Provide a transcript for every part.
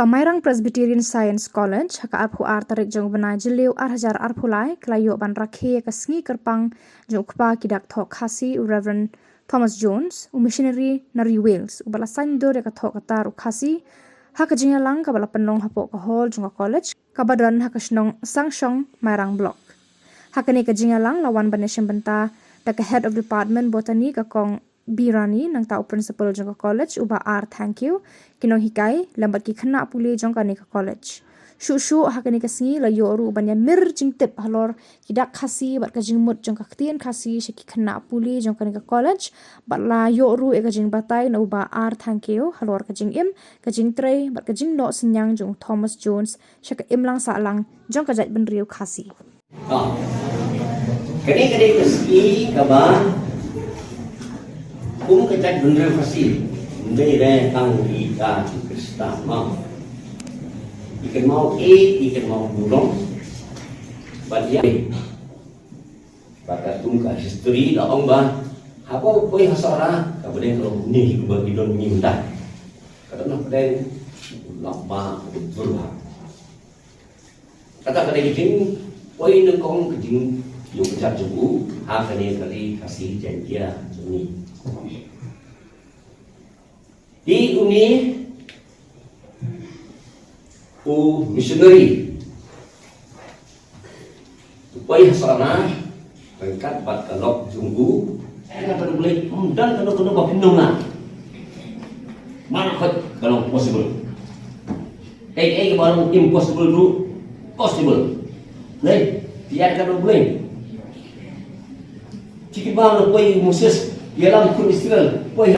Kamairang Presbyterian Science College haka aphu ar tarik jong bana jiliu ar hajar ar phulai klayo ban rakhe ka sngi kerpang jong kpa kidak thok khasi Reverend Thomas Jones missionary nari Wales ubala sando de ka thok katar khasi haka jingalang ka bala penong hapo ka hall jong college kabadan haka snong sangshong mairang block haka ni ka jingalang lawan banesem benta da ka head of department botany ka kong Birani nang tau principal jong college uba ar thank you kinong hikai lambat ki khana puli jong ka college shu hakani ka sngi la yoru banya mir jing tip halor kidak khasi bat ka jingmut jong ka ktien khasi shiki khana puli jong ka college bat la yoru e ka jing batai no uba ar thank you halor ka jing im ka jing trei bat ka jing no senyang jong Thomas Jones shaka im lang sa lang jong ka jait ben riu khasi kani ka sngi ka ba kung kajat bener fasih, benda tang kita Kristen mau, ikan mau ikan mau burung, badia, pada tunggal history dah orang bah, apa boleh hasara, kemudian kalau ni bagi don ni mudah, kerana kemudian lama berubah, kata kata ini, boleh nekong kejing yung kajat jubu, hakani kali kasih janjian ni. Di uni missionary supaya sana berkat bat kalok junggu kena boleh dan kena bapinong na mana kalau possible baru impossible dulu possible nih tiada kena boleh jika baru boleh Moses dalam kun Israel poin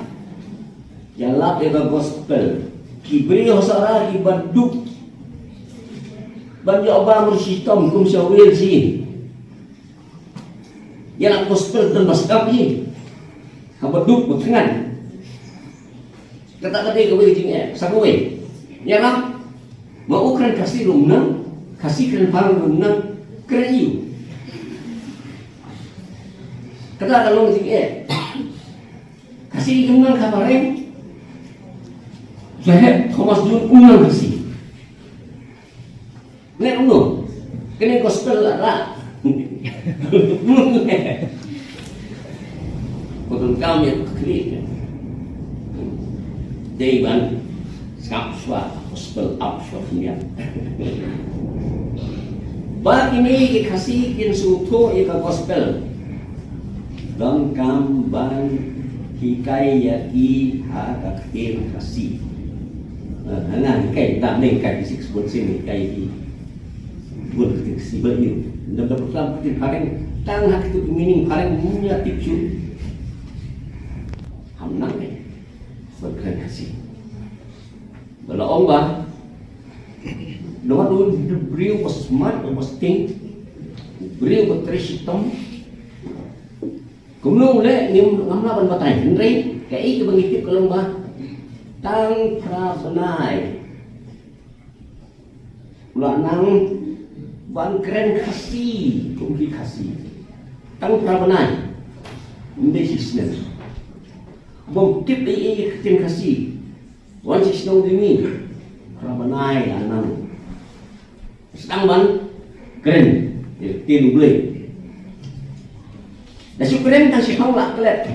yang lap ega gospel kibri hosara ki baduk bagi obam sistem kum syawil si yang gospel dan maskap ni kabaduk betengan kata-kata ke wajingnya sakowe ya lam mau keren kasih lumnang kasih keren parang lumnang keren iu kata kalau wajingnya kasih unang kabareng saya Thomas Jones unang kasih nek unang kene gospel lah betul kami klik dewan skapswa gospel absofnya bak ini kasih kin suto ika gospel dan kambang hikai yaki haka kir kasih hana hikai tak neng kai bisik sebut sini hikai di buat ketik si baju dan berpesan ketik karen tang hak itu meaning karen punya tipsu hamnang ni berkeren kasih bala omba doa dulu beliau was smart was think beliau bertre시tom Kumulong le ni ngamla ban batay henry kay ke bangitip kalong ba tang prabanay ula nang ban keren kasih kumki kasih tang prabanay hindi sisnen bom tip ay ketin kasih wan sisnong dimi prabanay anang sedang ban keren tin blay đã chụp lên thằng chị không lạc cái lệ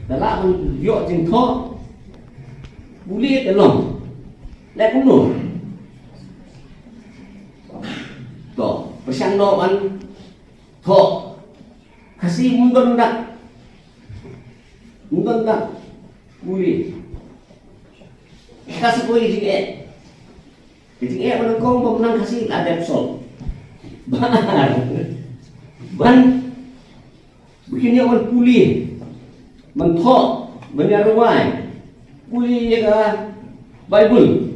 đã lạ còn dọ chừng thọ bù lia cái lòng lại cũng nổi có sang đó ăn thọ kasih mundur ndak bù lia kasih boleh jing mana kong pemenang kasih ada sol ban begini orang pulih mentok menyaruai pulih ya Bible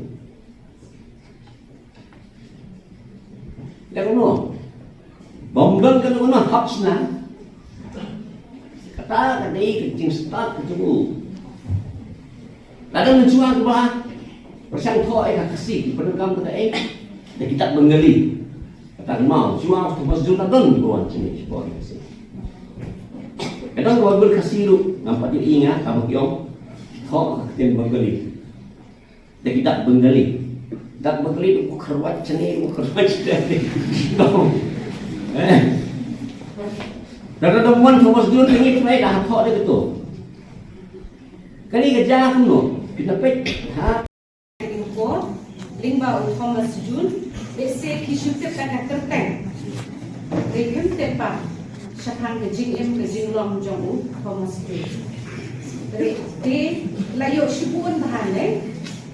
yang no bomdon kan no hapsna kata kadai kencing start kecubu kadang mencuang ke bawah persang thok kasih penegam kadai dan kita menggali kata mau cuma Thomas Jones kan bukan sini sport kasih kadang kalau berkasih lu nampak dia ingat sama kiong thok ketin menggali tidak Bengali. Tak Bengali itu kerwat cene, kerwat cene. Dan ada temuan Thomas John ini supaya dah hafal dia betul. Kali kerja kamu, kita pet ha. Lingba Thomas John, bese kisute tak kerteng. Rekan tepa, syakang kejing long jongu Thomas John. Re layo shibun bahane,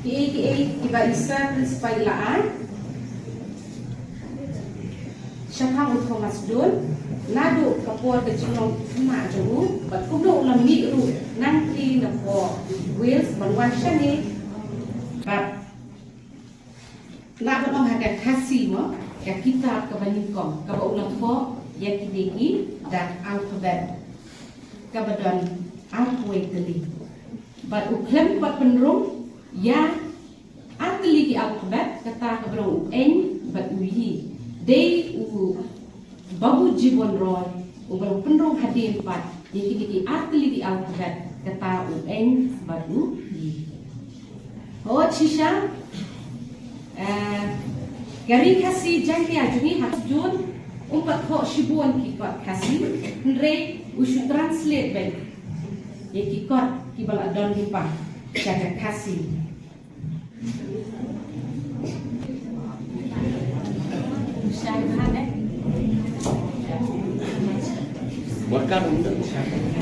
iba isa supaya laan. Syakang Thomas John. Nado kapor ke jinong ma jongu bat kudo ulam mi ru nanti na po wheels banwan siya ni bat nado nong hada kasi mo ya kita ka baningkom ka ba ulam po ya kidegi dat alphabet ka ba don alphabet tali bat uklem bat penrung ya atli ki alphabet kata ka brong n bat uhi dei u Babu Jibon Roy, ubalang penrong hadir pat, yang kini atli di alfabet kata UN baru di. Oh Shisha, gari kasih janji ajuni hasjun, umpat ho shibuan kikot kasih, nre ushu translate ben, yang kikot kibal adon lipa, jaga kasih. Syaitan Buatkan untuk Sauri.